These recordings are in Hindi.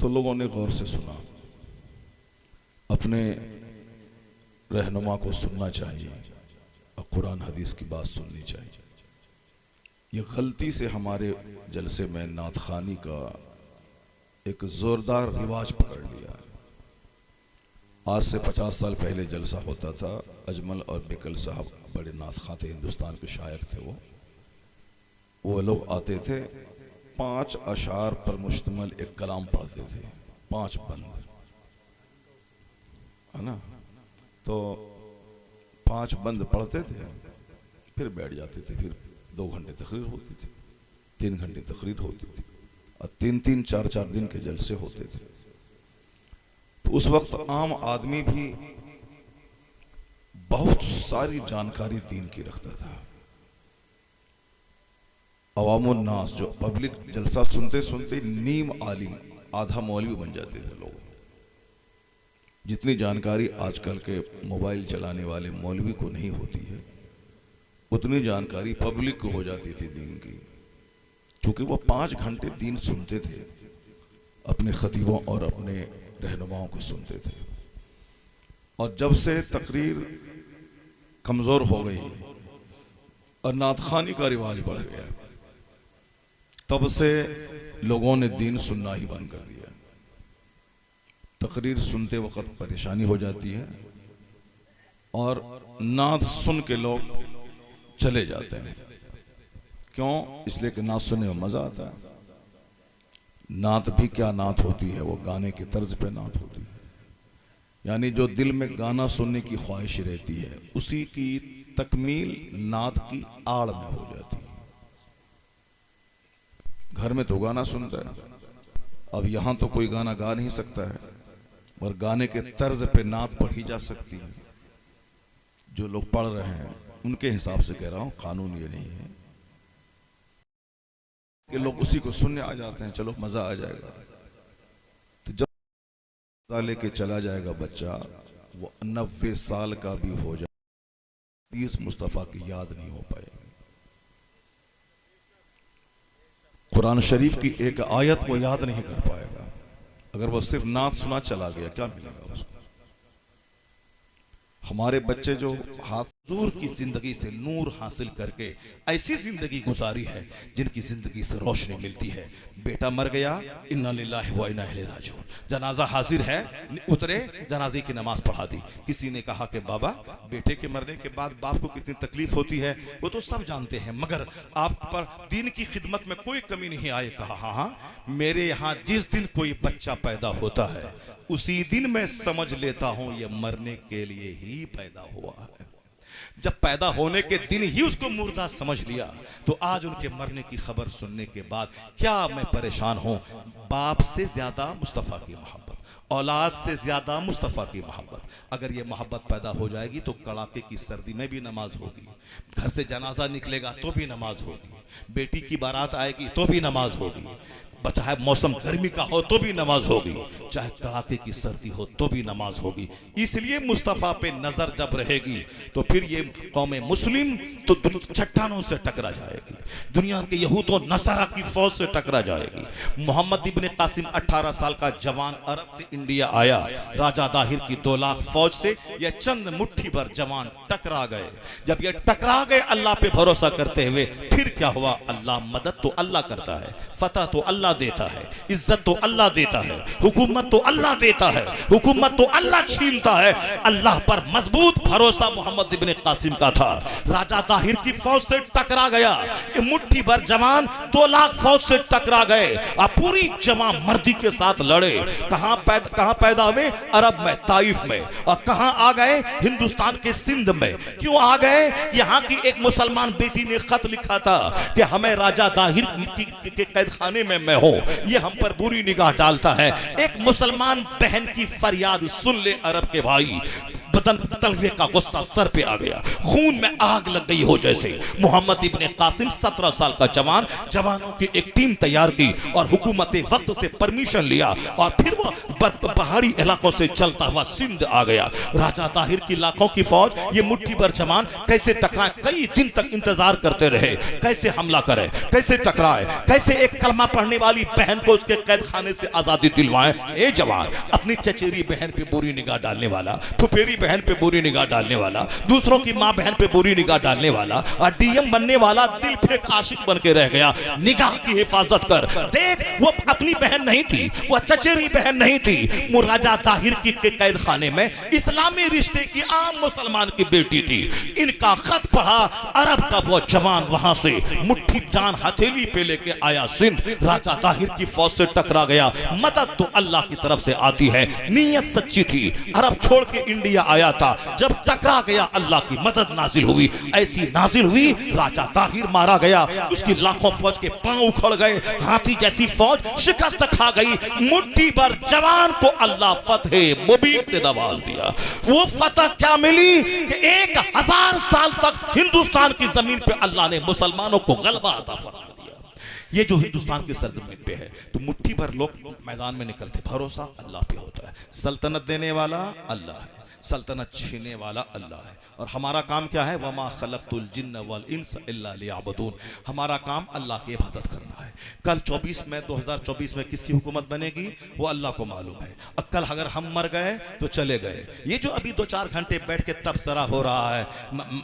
तो लोगों ने गौर से सुना। अपने रहनुमा को सुनना चाहिए और कुरान हदीस की बात सुननी चाहिए। ये गलती से हमारे जलसे में नात खानी का एक जोरदार रिवाज पकड़ लिया। आज से 50 साल पहले जलसा होता था। अजमल और बिकल साहब बड़े नात खां थे, हिंदुस्तान के शायर थे। वो लोग आते थे, 5 अशार पर मुश्तमिल एक कलाम पढ़ते थे, 5 बंद, है ना। तो 5 बंद पढ़ते थे, फिर बैठ जाते थे। फिर 2 घंटे तकरीर होती थी, 3 घंटे तकरीर होती थी, और 3-3, 4-4 दिन के जलसे होते थे। तो उस वक्त आम आदमी भी बहुत सारी जानकारी दीन की रखता था। अवामुन नास, जो पब्लिक जलसा सुनते सुनते नीम आलिम, आधा मौलवी बन जाते थे लोग। जितनी जानकारी आजकल के मोबाइल चलाने वाले मौलवी को नहीं होती है, उतनी जानकारी पब्लिक को हो जाती थी दीन की, क्योंकि वो 5 घंटे दीन सुनते थे, अपने खतीबों और अपने रहनुमाओं को सुनते थे। और जब से तकरीर कमज़ोर हो गई और नात खानी का रिवाज बढ़ गया, तब से लोगों ने दीन सुनना ही बंद कर दिया। तकरीर सुनते वक्त परेशानी हो जाती है और नात सुन के लोग चले जाते हैं। क्यों? इसलिए कि नात सुनने में मज़ा आता है। नात भी क्या नात होती है, वो गाने के तर्ज पे नात होती है। यानी जो दिल में गाना सुनने की ख्वाहिश रहती है, उसी की तकमील नात की आड़ में हो जाती है। घर में तो गाना सुनता है, अब यहां तो कोई गाना गा नहीं सकता है, और गाने के तर्ज पे नात पढ़ी जा सकती है। जो लोग पढ़ रहे हैं उनके हिसाब से कह रहा हूं, कानून ये नहीं है कि लोग उसी को सुनने आ जाते हैं, चलो मजा आ जाएगा। तो जब लेके चला जाएगा बच्चा, वो 90 साल का भी हो जाए, 30 मुस्तफ़ा की याद नहीं हो पाएगी। कुरान शरीफ की एक आयत वो याद नहीं कर पाएगा। अगर वो सिर्फ नात सुना चला गया, क्या मिलेगा उसको? हमारे बच्चे जो हुजूर की जिंदगी से नूर हासिल करके ऐसी जिंदगी गुजारी है जिनकी जिंदगी से रोशनी मिलती है। बेटा मर गया, इन्ना लिल्लाहि व इन्ना इलैहि राजिऊन, जनाजा हाजिर है, उतरे, जनाजे की नमाज पढ़ा दी। किसी ने कहा कि बाबा, बेटे के मरने के बाद बाप को कितनी तकलीफ होती है, वो तो सब जानते हैं, मगर आप पर दीन की खिदमत में कोई कमी नहीं आए। कहा हाँ, मेरे यहाँ जिस दिन कोई बच्चा पैदा होता है, उसी दिन मैं समझ लेता हूं ये मरने के लिए ही पैदा हुआ है। जब पैदा होने के दिन ही उसको मुर्दा समझ लिया, तो आज उनके मरने की खबर सुनने के बाद क्या मैं परेशान हूं। बाप से ज्यादा मुस्तफ़ा की मोहब्बत, औलाद से ज्यादा मुस्तफ़ा की मोहब्बत। अगर ये मोहब्बत पैदा हो जाएगी तो कड़ाके की सर्दी में भी नमाज होगी, घर से जनाजा निकलेगा तो भी नमाज होगी, बेटी की बारात आएगी तो भी नमाज होगी, चाहे मौसम गर्मी का हो तो भी नमाज होगी, चाहे कड़ाके की सर्दी हो तो भी नमाज होगी। इसलिए मुस्तफ़ा पे नजर जब रहेगी तो फिर ये कौम मुस्लिम तो चट्टानों से टकरा जाएगी, दुनिया के यहूद और नसारा की फौज से टकरा जाएगी। मोहम्मद इब्ने कासिम 18 साल का जवान अरब से इंडिया आया, राजा दाहिर की 2 लाख फौज से ये चंद मुट्ठी भर जवान टकरा गए। जब ये टकरा गए अल्लाह पे भरोसा करते हुए, फिर क्या हुआ? अल्लाह मदद तो अल्लाह करता है, फतह तो अल्लाह देता है, इज्जत तो अल्लाह देता है, हुकूमत तो अल्लाह देता है, हुकूमत तो अल्लाह छीनता है। अल्लाह पर मजबूत भरोसा मोहम्मद इब्ने कासिम का था। राजा ताहिर की फौज से टकरा गया, मुट्ठी भर जवान 2 लाख फौज से टकरा गए और पूरी जमा मर्दी के साथ लड़े। कहां पैदा हुए? अरब में, ताइफ में। और कहां आ गए? हिंदुस्तान के सिंध में। क्यों आ गए? यहां की एक मुसलमान बेटी ने खत लिखा था कि हमें राजा ताहिर के कैद खाने में मैं हूं, ये हम पर बुरी निगाह डालता है। एक मुसलमान बहन की फरियाद सुन ले अरब के भाई, बदन तलवे का गुस्सा सर पे आ गया, खून में आग लग गई हो जैसे। मोहम्मद इब्ने कासिम 17 साल का जवान, जवानों की एक टीम तैयार की और हुकूमत वक्त से परमिशन लिया और फिर वो पहाड़ी इलाकों से चलता हुआ सिंध आ गया। राजा ताहिर की लाखों की फौज, ये मुट्ठी भर जवान कैसे टकराए, कई दिन तक इंतजार करते रहे, कैसे हमला करे, कैसे टकराए, कैसे एक कलमा पढ़ने वाली बहन को उसके कैद खाने से आजादी दिलवाएं। ए जवान, अपनी चचेरी बहन पे बुरी निगाह डालने वाला, फुफेरी बहन पे बुरी निगाह डालने वाला, दूसरों की माँ बहन पे बुरी निगाह डालने वाला और डीएम बनने वाला दिल फेंक आशिक बन के रह गया। निगाह की हिफाजत कर देख, वो अपनी बहन नहीं थी, वो चचेरी बहन नहीं थी, वो राजा ताहिर की कैद खाने में इस्लामी रिश्ते की आम मुसलमान की बेटी थी। इनका खत पढ़ा, अरब का वो जवान वहां से मुट्ठी जान हथेली पे लेके आया सिंध, राजा ताहिर की फौज से टकरा गया। मदद तो अल्लाह की तरफ से आती है, नीयत सच्ची थी, अरब छोड़ के इंडिया आया था, जब टकरा गया अल्लाह की मदद नाजिल हुई। ऐसी नाजिल हुई, राजा ताहिर मारा गया, उसकी लाखों फौज के पांव उखड़ गए, हाथी जैसी फौज शिकस्त खा गई। मुट्ठी भर जवान को अल्लाह फतह मुबीन से नवाज दिया। वो फतह क्या मिली कि 1000 साल तक हिंदुस्तान की जमीन पे अल्लाह ने मुसलमानों को गलबा अता फरमा दिया। ये जो हिंदुस्तान की सरजमीन पे है, तो मुट्ठी भर लोग मैदान में निकलते, भरोसा अल्लाह पे होता है। सल्तनत देने वाला अल्लाह है, सल्तनत छीनने वाला अल्लाह है। और हमारा काम क्या है? वमा खलक़तुल जिन्न वल इंस इल्ला लियअबुदून। हमारा काम अल्लाह की इबादत करना है। कल 24 मई 2024 में किसकी हुकूमत बनेगी वो अल्लाह को मालूम है। अब कल अगर हम मर गए तो चले गए। ये जो अभी 2-4 घंटे बैठ के तबसरा हो रहा है,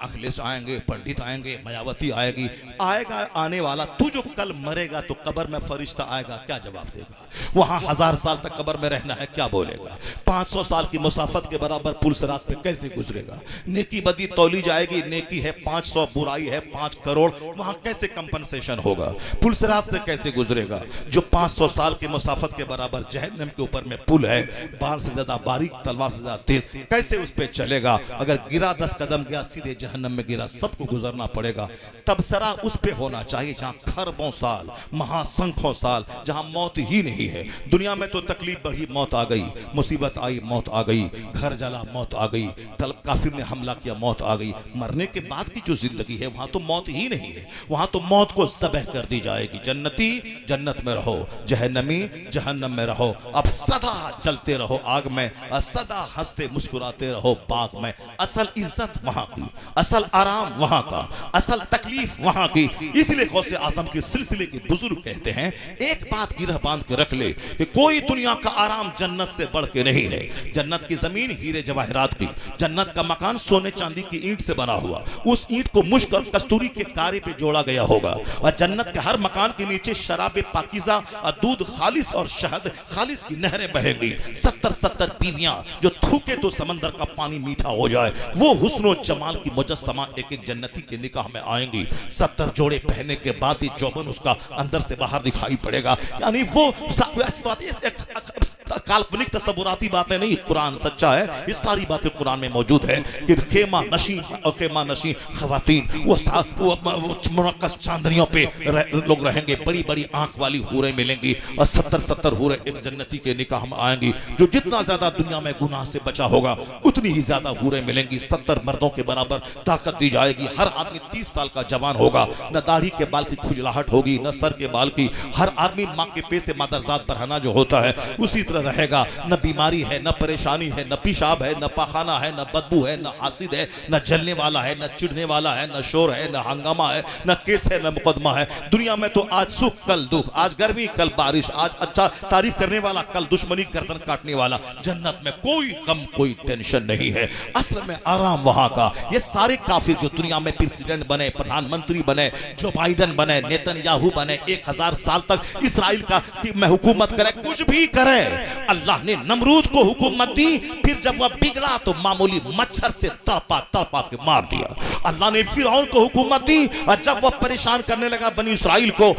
अखिलेश आएंगे, पंडित आएंगे, मायावती आएगी, आएगा आने वाला, तू जो कल मरेगा तो कब्र में फरिश्ता आएगा, क्या जवाब देगा? वहां 1000 साल तक कब्र में रहना है, क्या बोलेगा? 500 साल की मुसाफत के बराबर पुल सिरात पे कैसे गुजरेगा? नेकी बदी तौली जाएगी, नेकी है 500, बुराई है 5 करोड़, वहां कैसे कंपनसेशन होगा? पुल सिरात से कैसे गुजरेगा? जो 500 साल की मुसाफत के बराबर जहन्नम के ऊपर में पुल है, बार से ज्यादा बारीक, तलवार से ज्यादा तेज, कैसे उस पे चलेगा? अगर गिरा 10 कदम गया, सीधे जहन्नम में गिरा, सबको गुजरना पड़ेगा। तबसरा उस पे होना चाहिए जहां खरबों साल, महासंख्यों साल, जहां मौत ही नहीं है। दुनिया में तो तकलीफ बढ़ी, मौत आ गई, मुसीबत आई, मौत आ गई, घर जला, मौत आ गई, काफिर ने हमला किया, मौत आ गई। मरने के बाद की जो जिंदगी है वहां तो मौत ही नहीं है, वहां तो मौत को ज़बह कर दी जाएगी। जन्नती जन्नत में रहो, जहन्नमी जहन्नम में रहो। अब सदा जलते रहो आग में और सदा हंसते मुस्कुराते रहो बाग में। असल इज्जत वहां की, असल आराम वहां का, असल तकलीफ वहां की। इसलिए गौसे आजम के सिलसिले के बुजुर्ग कहते हैं, एक बात गिरह बांध के रख ले कि कोई दुनिया का आराम जन्नत से बढ़ के नहीं है। जन्नत की जमीन हीरे जवाहरात की, जन्नत का मकान सोने चांदी की ईंट से बना हुआ, उस ईंट को मुश्क और कस्तूरी के कारे पे जोड़ा गया होगा। और जन्नत के हर मकान के नीचे शराब पाकीज़ा और दूध खालिस और शहद खालिस की नहरें बहेंगी। 70 बीवियां जो थूके तो समंदर का पानी मीठा हो जाए, वो हुस्न और जमाल की मुजस्समा एक एक जन्नती के निकाह में आएंगी। 70 जोड़े पहनने के बाद ही जौबन उसका अंदर से बाहर दिखाई पड़ेगा। यानी वो ऐसी बात, काल्पनिक तस्वुराती बातें नहीं, कुरान सच्चा है। ये सारी बातें कुरान में मौजूद है कि खेमा नशी और खेमा नशी खवातीन, वो मुनक्कस चांदनियों पे लोग रहेंगे, बड़ी बड़ी आंख वाली हूरें मिलेंगी और 70 हूरें एक जन्नती के निकाह में आएंगी। जो जितना ज्यादा दुनिया में गुनाह से बचा होगा उतनी ही ज्यादा हूरें मिलेंगी। 70 मर्दों के बराबर ताकत दी जाएगी। हर आदमी 30 साल का जवान होगा, न दाढ़ी के बाल की खुजलाहट होगी, न सर के बाल की। हर आदमी माँ के पेट से मादरजात बढ़ाना जो होता है उसी तरह रहेगा। न बीमारी है, न परेशानी है, न पेशाब है, न पाखाना है, न बदबू है, न हासिद है, न जलने वाला है, न चिढ़ने वाला है, न शोर है, न हंगामा है, न केस है, न मुकदमा है। दुनिया में तो आज सुख कल दुख, आज गर्मी कल बारिश, आज अच्छा तारीफ करने वाला कल दुश्मनी गर्दन काटने वाला। जन्नत में कोई गम कोई टेंशन नहीं है, असल में आराम वहां का। ये सारे काफिर जो दुनिया में प्रेसिडेंट बने, प्रधानमंत्री बने, जो बाइडन बने, नेतन्याहू बने, 1000 साल तक इसराइल का मैं हुकूमत करे, कुछ भी करे, अल्लाह ने नमरूद को हुकूमत दी, फिर जब वह बिगड़ा तो मामूली मच्छर से तड़पा तड़पा के मार दिया। अल्लाह ने फिरौन को हुकूमत दी और जब वह परेशान करने लगा बनी इसराइल को,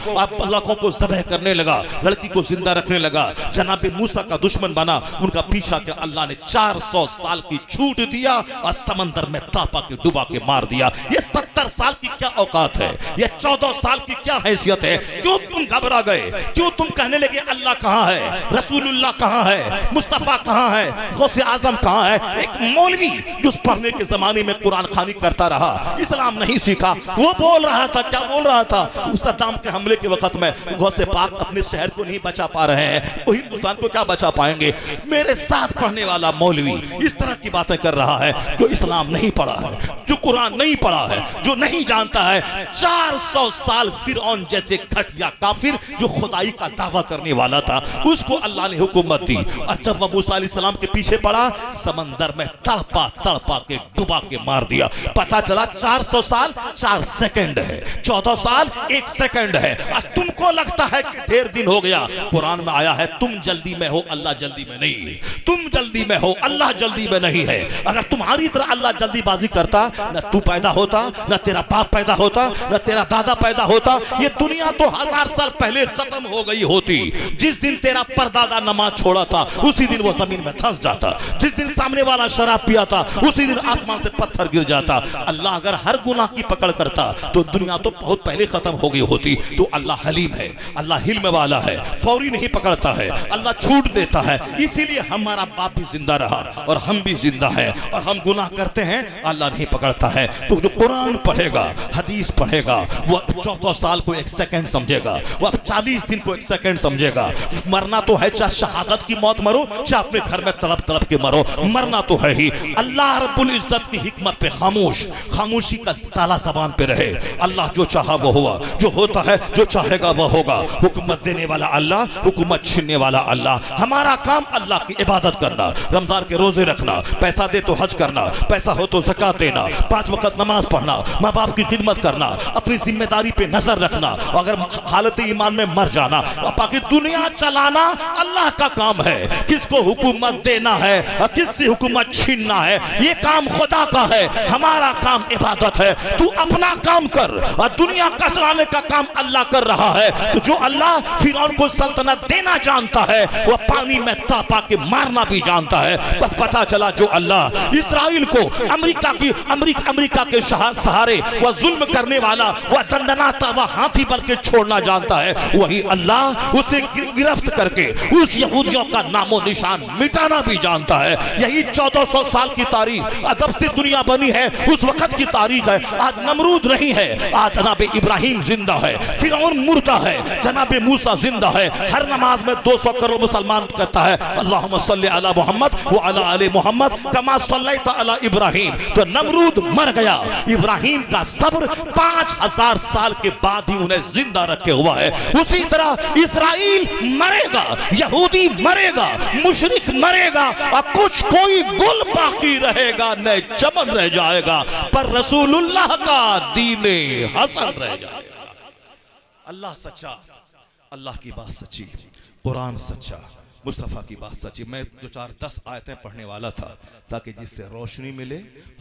लाखों को ज़बह करने लगा, लड़की को जिंदा रखने लगा, जनाब मूसा का दुश्मन बना, उनका पीछा के अल्लाह ने 400 साल की छूट दिया और समंदर में तड़पा के डुबा के मार दिया। ये 70 साल की क्या औकात है, ये 14 साल की क्या हैसियत है? क्यों तुम घबरा गए? क्यों तुम कहने लगे अल्लाह कहां है, रसूलुल्लाह कहां कहाँ है, मुस्तफ़ा कहाँ है, गौसे आजम कहाँ है। एक मौलवी जो पढ़ने के जमाने में कुरान खानी करता रहा, इस्लाम नहीं सीखा, वो बोल रहा था, क्या बोल रहा था, उस सद्दाम के हमले के वक्त में गौसे पाक अपने शहर को नहीं बचा पा रहे हैं, वो हिंदुस्तान को क्या बचा पाएंगे। मेरे साथ पढ़ने वाला मौलवी इस तरह की बातें कर रहा है, जो इस्लाम नहीं पढ़ा है, जो कुरान नहीं पढ़ा है, जो नहीं जानता है। 400 साल फिरौन जैसे घटिया काफिर जो खुदाई का दावा करने वाला था, उसको अल्लाह ने हुकूमत दी, और जब वह मूसा अलैहिस्सलाम के पीछे पड़ा, समंदर में तड़पा तड़पा के डुबा के मार दिया। पता चला 400 साल 4 सेकंड है, 14 साल 1 सेकंड है। और तुमको लगता है कि ढेर दिन हो गया। कुरान में आया है, तुम जल्दी में हो, अल्लाह जल्दी में नहीं। तुम जल्दी में हो, अल्लाह जल्दी में नहीं है। अगर तुम्हारी तरह अल्लाह जल्दीबाजी करता, न तू पैदा होता, न तेरा बाप पैदा होता, न तेरा दादा पैदा होता। ये दुनिया तो 1000 साल पहले खत्म हो गई होती। जिस दिन तेरा परदादा नमाज छोड़ा था, उसी दिन वो जमीन में धंस जाता। जिस दिन सामने वाला शराब पिया था, उसी दिन आसमान से पत्थर गिर जाता। अल्लाह अगर हर गुनाह की पकड़ करता तो दुनिया तो बहुत पहले खत्म हो गई होती। तो अल्लाह हलीम है, अल्लाह हिल्म वाला है, फौरी नहीं पकड़ता है, अल्लाह छूट देता है। इसीलिए हमारा बाप भी जिंदा रहा और हम भी जिंदा है, और हम गुनाह करते हैं, अल्लाह नहीं पकड़ता है। तो जो कुरान पढ़ेगा, हदीस पढ़ेगा, वो 14 साल को 1 सेकंड समझेगा, वो 40 दिन को 1 सेकंड समझेगा। मरना तो है, चाहे शहादत की मौत मरो, चाहे अपने घर में तड़प तड़प के मरो, मरना तो है ही। अल्लाह रब्बुल इज्जत की हिकमत पे खामोश, खामोशी का ताला ज़बान पे रहे। अल्लाह जो चाहा वो हुआ, जो होता है, जो चाहेगा वो होगा। हुकूमत देने वाला अल्लाह, हुकूमत छीनने वाला अल्लाह। हमारा काम अल्लाह की इबादत करना, रमजान के रोजे रखना, पैसा दे तो हज करना, पैसा हो तो ज़कात देना, 5 वक्त नमाज पढ़ना, माँ बाप की खिदमत करना, अपनी जिम्मेदारी पे नजर रखना, अगर हालत ईमान में मर जाना। बाकी दुनिया चलाना अल्लाह का काम है। किसको हुकूमत देना है और किससे हुकूमत छीनना है, ये काम खुदा का है। हमारा काम इबादत है। तू अपना काम कर और दुनिया का चलाने का काम अल्लाह कर रहा है। तो जो अल्लाह फिरौन को सल्तनत देना जानता है, वह पानी में तड़पा के मारना भी जानता है। बस पता चला जो अल्लाह इस्राइल को अमेरिका के सहारे वह जुल्म करने वाला, वह दंडनाता, वह हाथी बन के छोड़ना जानता है, वही अल्लाह उसे गिरफ्त करके उस यहूदियों का नामो निशान मिटाना भी जानता है। यही 1400 साल की तारीख अदब से दुनिया बनी है, उस वक्त की तारीख है। आज नमरूद नहीं है, आज जनाब इब्राहिम जिंदा है, फिरौन मुर्दा है, जनाब मूसा जिंदा है। हर नमाज में 200 करोड़ मुसलमान कहता है अल्लाहुम्मा सल्ली अला मुहम्मद व अला आले मुहम्मद कमा सल्लैता अला इब्राहिम। तो नमरूद मर गया, इब्राहिम का सब्र 5000 साल के बाद ही उन्हें जिंदा रखे हुआ है। उसी तरह इस्राइल मरेगा, यहूदी मरेगा, मुशरिक मरेगा, और कुछ कोई गुल बाकी रहेगा, न चमन रह जाएगा, पर रसूलुल्लाह का दीने हसन रह जाएगा। अल्लाह सच्चा, अल्लाह की बात सच्ची, कुरान सच्चा, मुस्तफ़ा की बात सच्ची। मैं 2-4-10 आयतें पढ़ने वाला था ताकि जिससे रोशनी मिले,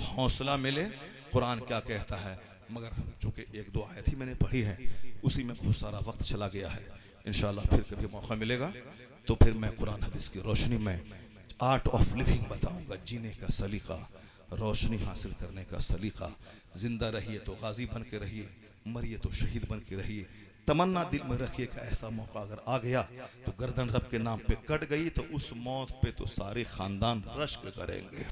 हौसला मिले। कुरान क्या कहता है, मगर चूंकि 1-2 आयत ही मैंने पढ़ी है, उसी में बहुत सारा वक्त चला गया है। इंशाअल्लाह फिर कभी मौका मिलेगा तो फिर मैं कुरान हदीस की रोशनी में आर्ट ऑफ लिविंग बताऊंगा, जीने का सलीका, रोशनी हासिल करने का सलीका। जिंदा रहिए तो गाजी बन के रहिए, मरिए तो शहीद बन के रहिए। तमन्ना दिल में रखिए कि ऐसा मौका अगर आ गया तो गर्दन रब के नाम पे कट गई तो उस मौत पे तो सारे खानदान रश्क करेंगे।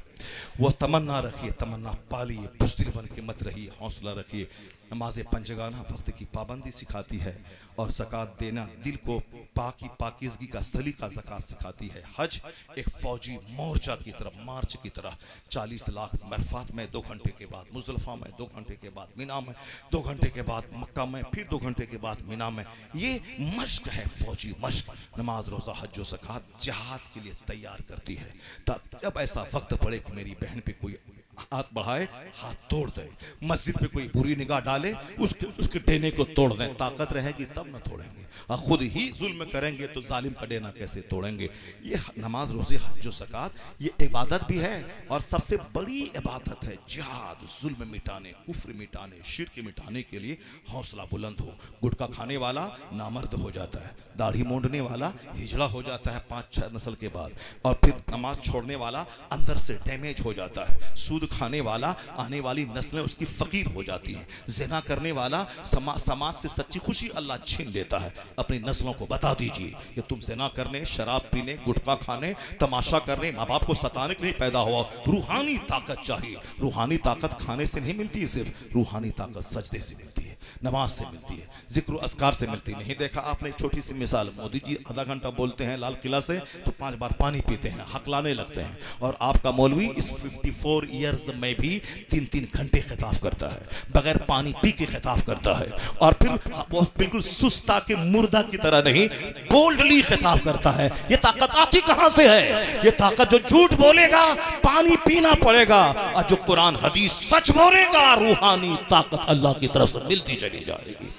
वो तमन्ना रखिए, तमन्ना पालिए, बुज़दिल बन के मत रहिए, हौसला रखिए। नमाज पंजगाना वक्त की पाबंदी सिखाती है, और ज़कात देना दिल को पाकीज़गी का सलीका ज़कात सिखाती है। हज एक फौजी मोर्चा की तरह, मार्च की तरह, 40 लाख मरफात में 2 घंटे के बाद, मुज़दलिफ़ा में 2 घंटे के बाद, मिना में 2 घंटे के बाद, मक्का में फिर 2 घंटे के बाद मिना में। ये मश्क है, फौजी मश्क। नमाज, रोज़ा, हज और ज़कात जिहाद के लिए तैयार करती है, ताकि जब ऐसा वक्त पड़े कि मेरी बहन पे कोई हाथ बढ़ाए, हाथ तोड़ दे, मस्जिद पे कोई बुरी निगाह डाले, उसके डेने को तोड़ दें। ताकत रहेगी तब न तोड़ेंगे, और खुद ही जुल्म करेंगे तो जालिम का डेना कैसे तोड़ेंगे। ये नमाज, रोज़े, हज, ज़कात ये इबादत भी है, और सबसे बड़ी इबादत है जिहाद। जुल्म मिटाने, कुफ्र मिटाने, शिर्क मिटाने के लिए हौसला बुलंद हो। गुटखा खाने वाला नामर्द हो जाता है, दाढ़ी मूंढने वाला हिजड़ा हो जाता है 5-6 नस्ल के बाद, और फिर नमाज छोड़ने वाला अंदर से डैमेज हो जाता है। सूद सूद खाने वाला, आने वाली नस्लें उसकी फकीर हो जाती हैं। ज़िना करने वाला समाज से सच्ची खुशी अल्लाह छीन लेता है। अपनी नस्लों को बता दीजिए कि तुम ज़िना करने, शराब पीने, गुटखा खाने, तमाशा करने, माँ बाप को सताने के लिए पैदा हुआ। रूहानी ताकत चाहिए। रूहानी ताकत खाने से नहीं मिलती है, सिर्फ रूहानी ताकत सजदे से मिलती है, नमाज से मिलती है, जिक्र अस्कार से मिलती नहीं। देखा आपने, छोटी सी मिसाल, मोदी जी आधा घंटा बोलते हैं लाल किला से तो 5 बार पानी पीते हैं, हकलाने लगते हैं, और आपका मौलवी इस 54 ईयर्स में भी 3-3 घंटे खिताब करता है, बगैर पानी पी के खिताब करता है, और फिर वो बिल्कुल सुस्ता के मुर्दा की तरह नहीं, बोल्डली खिताब करता है। ये ताकत आती कहां से है? ये ताकत जो झूठ बोलेगा पानी पीना पड़ेगा, और जो कुरान हदीस सच बोलेगा रूहानी ताकत अल्लाह की तरफ से मिलती चली जाएगी।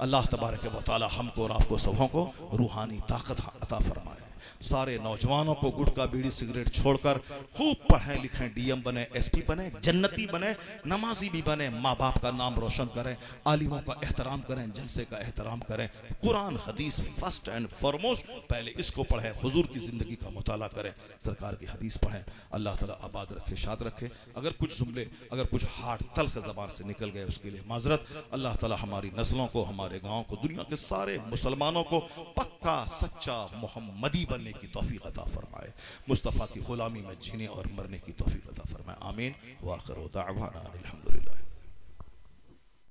अल्लाह तबारक व तआला हमको और आपको सबों को रूहानी ताकत अता फरमाए। सारे नौजवानों को गुटखा बीड़ी सिगरेट छोड़कर खूब पढ़ें लिखें, डीएम बने, एसपी बने, जन्नती बने, नमाजी भी बने, माँ बाप का नाम रोशन करें, आलिमों का एहतराम करें, जलसे का एहतराम करें, कुरान हदीस फर्स्ट एंड फॉरमोस्ट पहले इसको पढ़ें, हुजूर की ज़िंदगी का मुताला करें, सरकार की हदीस पढ़ें। अल्लाह ताला आबाद रखे, शाद रखे। अगर कुछ जुमले, अगर कुछ हार्ड तल्ख ज़बान से निकल गए उसके लिए माजरत। अल्लाह ताला हमारी नस्लों को, हमारे गाँव को, दुनिया के सारे मुसलमानों को पक्का सच्चा मोहम्मदी बनने की तौफीक अता फरमाए, मुस्तफ़ा की गुलामी में जीने और मरने की तौफीक अता फरमाए। आमीन। व आखिर दाअवाना अल्हम्दुलिल्लाह।